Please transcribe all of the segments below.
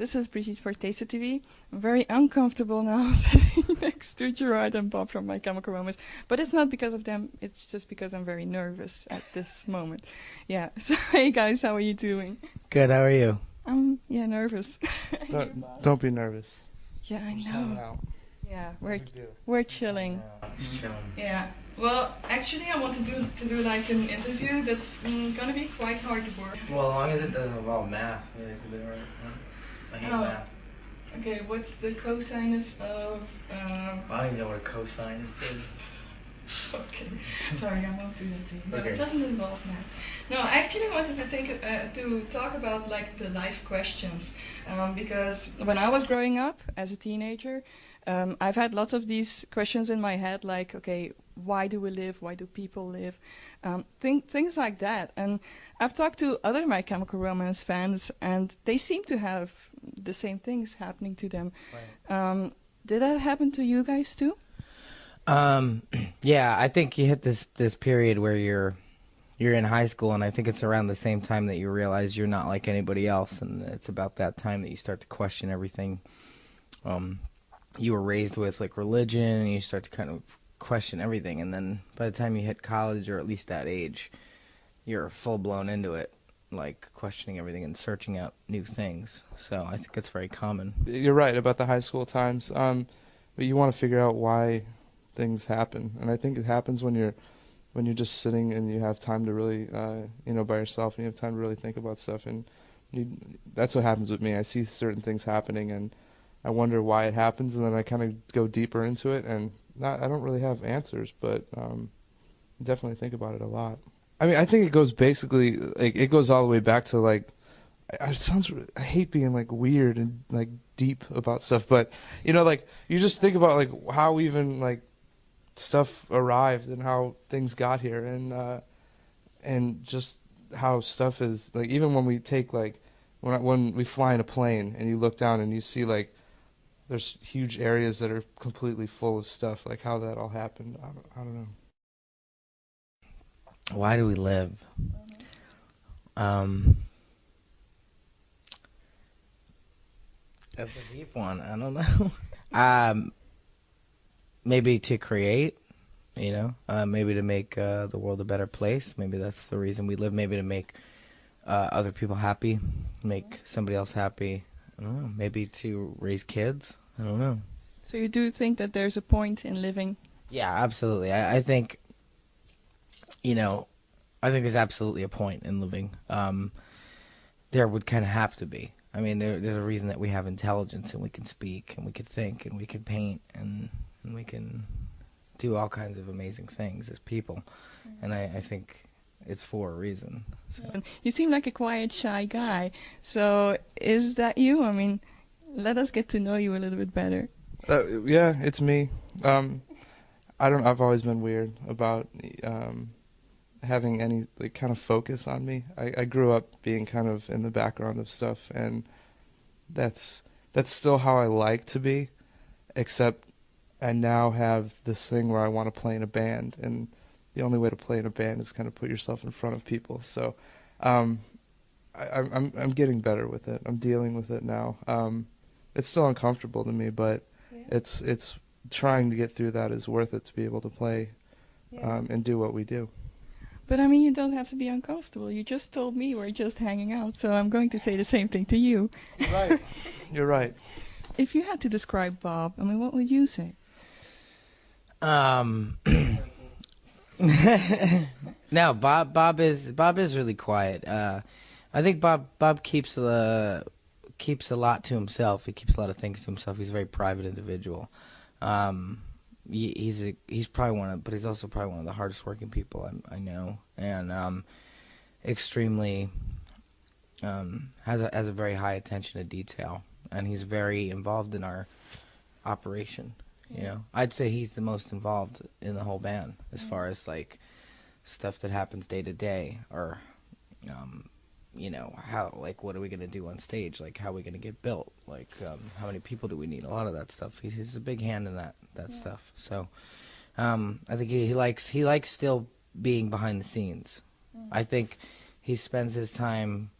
This is Brigitte for Taste TV. I'm very uncomfortable now sitting next to Gerard and Bob from My Chemical Romance. But it's not because of them, it's just because I'm very nervous at this moment. Yeah, so hey guys, how are you doing? Good, how are you? Yeah, nervous. Don't be nervous. Yeah, I Just hang know. out. Yeah, No big deal. we're chilling. Yeah. Well, actually, I want to do like an interview that's gonna be quite hard to work. Well, as long as it doesn't involve math, yeah, it could be alright. I hate math. Okay, what's the cosinus of? I don't even know what a cosinus is. Okay, sorry, I won't do that to you. No, Okay. it doesn't involve math. No, I actually wanted to talk about like the life questions, because when I was growing up as a teenager, I've had lots of these questions in my head, like, okay, why do we live? Why do people live? Things like that. And I've talked to other My Chemical Romance fans, and they seem to have the same things happening to them. Right. Did that happen to you guys too? Yeah, I think you hit this period where you're in high school, and I think it's around the same time that you realize you're not like anybody else, and it's about that time that you start to question everything you were raised with, like religion, and you start to kind of question everything. And then by the time you hit college, or at least that age, you're full blown into it, like questioning everything and searching out new things. So I think it's very common. You're right about the high school times, but you want to figure out why things happen, and I think it happens when you're just sitting and you have time to really, by yourself, and you have time to really think about stuff. And that's what happens with me. I see certain things happening, and I wonder why it happens, and then I kind of go deeper into it, and I don't really have answers, but definitely think about it a lot. I mean, I think it goes basically, like, it goes all the way back to, like, I hate being, like, weird and, like, deep about stuff, but, like, you just think about, like, how even, like, stuff arrived and how things got here, and just how stuff is, like, even when we take, like, when we fly in a plane and you look down and you see, like, there's huge areas that are completely full of stuff, like how that all happened. I don't know. Why do we live? That's a deep one. I don't know. Maybe to create, maybe to make the world a better place. Maybe that's the reason we live. Maybe to make other people happy, make somebody else happy. I don't know. Maybe to raise kids. I don't know. So you do think that there's a point in living? Yeah, absolutely. I think, I think there's absolutely a point in living. There would kind of have to be. I mean, there's a reason that we have intelligence, and we can speak, and we can think, and we can paint, and we can do all kinds of amazing things as people. And I think it's for a reason. So. You seem like a quiet, shy guy. So is that you? I mean, let us get to know you a little bit better. Yeah, it's me. I've always been weird about having any, like, kind of focus on me. I grew up being kind of in the background of stuff, and that's still how I like to be, except I now have this thing where I want to play in a band, and the only way to play in a band is kind of put yourself in front of people. So I'm getting better with it. I'm dealing with it now. It's still uncomfortable to me, but it's trying to get through that is worth it to be able to play and do what we do. But I mean, you don't have to be uncomfortable. You just told me we're just hanging out, so I'm going to say the same thing to you. Right. You're right. If you had to describe Bob, I mean, what would you say? No, Bob is really quiet. I think Bob keeps a lot to himself. He keeps a lot of things to himself. He's a very private individual. He's probably but he's also probably one of the hardest working people I know, and extremely has a very high attention to detail, and he's very involved in our operation. I'd say he's the most involved in the whole band as far as, like, stuff that happens day to day, or how, like, what are we going to do on stage, like, how are we going to get built, like, how many people do we need, a lot of that stuff. He's a big hand in that stuff. So I think he likes still being behind the scenes. I think he spends his time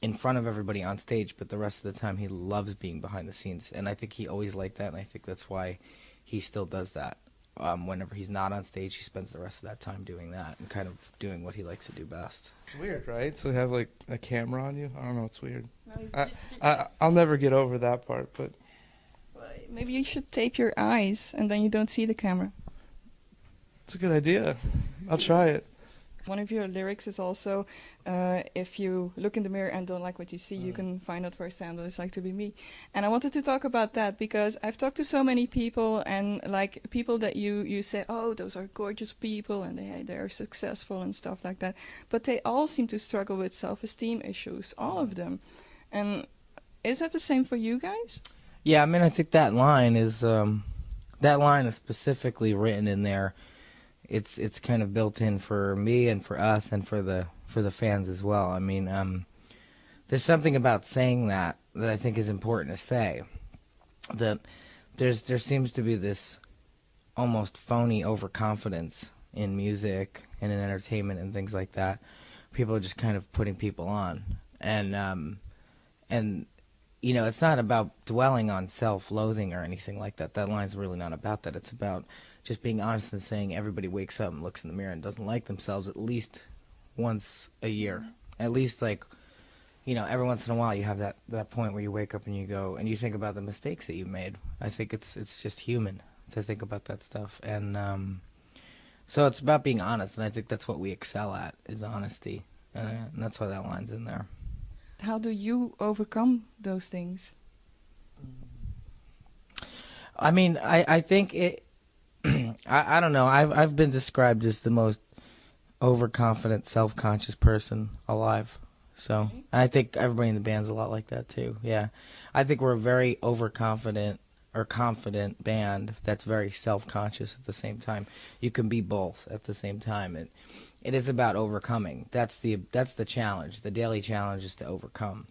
in front of everybody on stage, but the rest of the time he loves being behind the scenes. And I think he always liked that, and I think that's why he still does that. Whenever he's not on stage, he spends the rest of that time doing that and kind of doing what he likes to do best. It's weird, right? So have like a camera on you. I don't know. It's weird. Well, I'll never get over that part, but maybe you should tape your eyes and then you don't see the camera. it's a good idea. I'll try it. One of your lyrics is also, if you look in the mirror and don't like what you see, you can find out firsthand what it's like to be me. And I wanted to talk about that because I've talked to so many people, and like people that you say, oh, those are gorgeous people and they're successful and stuff like that. But they all seem to struggle with self-esteem issues, all of them. And is that the same for you guys? Yeah, I mean, I think that line is specifically written in there. It's kind of built in for me and for us and for the fans as well. I mean, there's something about saying that I think is important to say. That there seems to be this almost phony overconfidence in music and in entertainment and things like that. People are just kind of putting people on, and you know, it's not about dwelling on self-loathing or anything like that. That line's really not about that. It's about just being honest and saying everybody wakes up and looks in the mirror and doesn't like themselves at least once a year. At least, like, you know, every once in a while you have that point where you wake up and you go and you think about the mistakes that you've made. I think it's just human to think about that stuff. And so it's about being honest, and I think that's what we excel at, is honesty. And that's why that line's in there. How do you overcome those things? I mean, I think it... I don't know. I've been described as the most overconfident, self-conscious person alive. So I think everybody in the band's a lot like that too. Yeah, I think we're a very overconfident or confident band that's very self-conscious at the same time. You can be both at the same time. It is about overcoming. That's the challenge. The daily challenge is to overcome.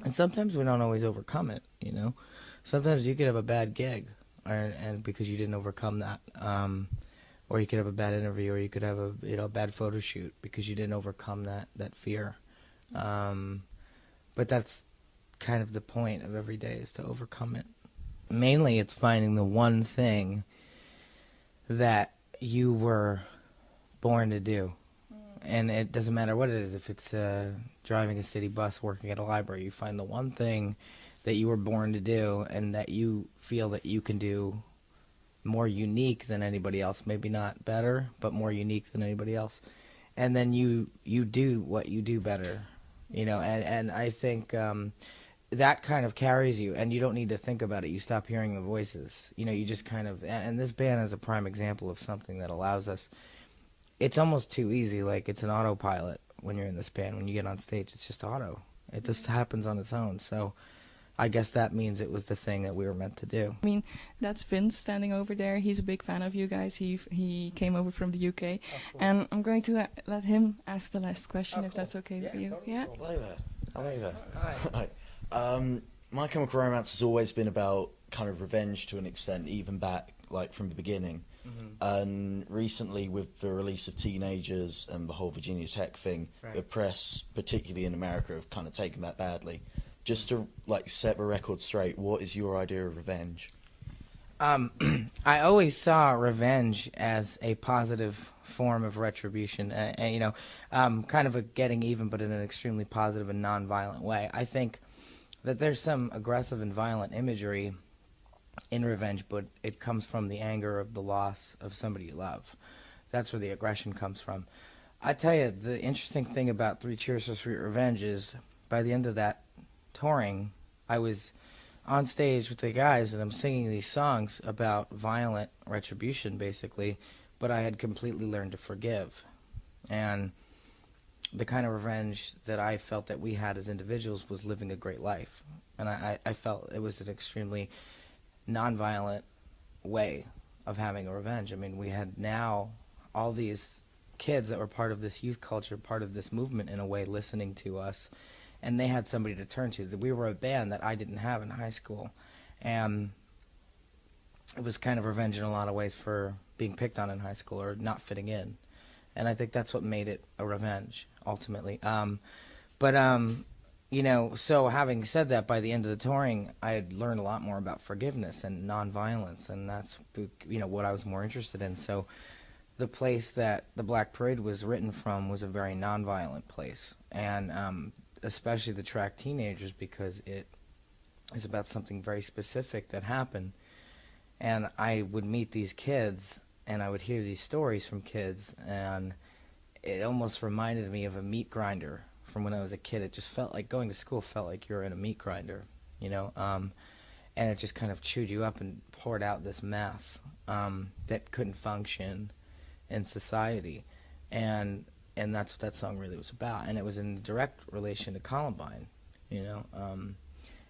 And sometimes we don't always overcome it. You know, sometimes you could have a bad gig. And because you didn't overcome that, or you could have a bad interview, or you could have a bad photo shoot because you didn't overcome that fear. But that's kind of the point of every day, is to overcome it. Mainly, it's finding the one thing that you were born to do, and it doesn't matter what it is. If it's driving a city bus, working at a library, you find the one thing that you were born to do and that you feel that you can do more unique than anybody else. Maybe not better, but more unique than anybody else. And then you do what you do better, you know, and I think that kind of carries you, and you don't need to think about it. You stop hearing the voices. You know, you just kind of, and this band is a prime example of something that allows us. It's almost too easy, like it's an autopilot when you're in this band. When you get on stage, it's just auto. It just happens on its own. So I guess that means it was the thing that we were meant to do. I mean, that's Vince standing over there. He's a big fan of you guys. He came over from the UK. Oh, cool. And I'm going to let him ask the last question, if that's okay with you. Totally. Yeah? Hello there. Hello there. Hi. My Chemical Romance has always been about kind of revenge to an extent, even back like from the beginning. And recently, with the release of Teenagers and the whole Virginia Tech thing, the press, particularly in America, have kind of taken that badly. Just to like set the record straight, what is your idea of revenge? I always saw revenge as a positive form of retribution, and you know, kind of a getting even, but in an extremely positive and non-violent way. I think that there's some aggressive and violent imagery in revenge, but it comes from the anger of the loss of somebody you love. That's where the aggression comes from. I tell you, the interesting thing about Three Cheers for Sweet Revenge is, by the end of that touring, I was on stage with the guys and I'm singing these songs about violent retribution, basically, but I had completely learned to forgive. And the kind of revenge that I felt that we had as individuals was living a great life. And I felt it was an extremely nonviolent way of having a revenge. I mean, we had now all these kids that were part of this youth culture, part of this movement in a way, listening to us, and they had somebody to turn to. We were a band that I didn't have in high school, and it was kind of revenge in a lot of ways for being picked on in high school or not fitting in, and I think that's what made it a revenge ultimately. But you know, so having said that, by the end of the touring, I had learned a lot more about forgiveness and nonviolence, and that's, you know, what I was more interested in. So the place that the Black Parade was written from was a very nonviolent place, and especially the track Teenagers, because it is about something very specific that happened. And I would meet these kids, and I would hear these stories from kids, and it almost reminded me of a meat grinder from when I was a kid. It just felt like going to school felt like you were in a meat grinder, you know, and it just kind of chewed you up and poured out this mess that couldn't function in society, and that's what that song really was about. And it was in direct relation to Columbine, you know,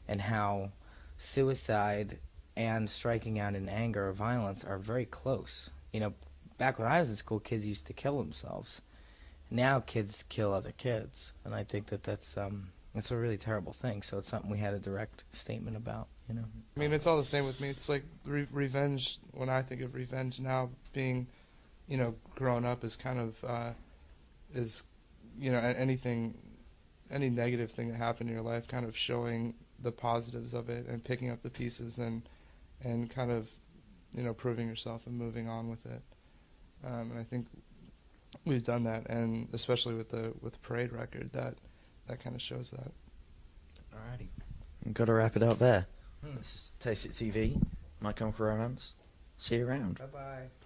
and how suicide and striking out in anger or violence are very close. You know, back when I was in school, kids used to kill themselves. Now kids kill other kids, and I think that that's a really terrible thing. So it's something we had a direct statement about, you know. I mean, it's all the same with me. It's like revenge. When I think of revenge now, being, you know, grown up is kind of is, you know, any negative thing that happened in your life, kind of showing the positives of it and picking up the pieces and kind of, you know, proving yourself and moving on with it. And I think we've done that, and especially with the Parade record, that kind of shows that. Alrighty, we've got to wrap it up there. This is Taste It TV, My Chemical Romance. See you around. Bye-bye.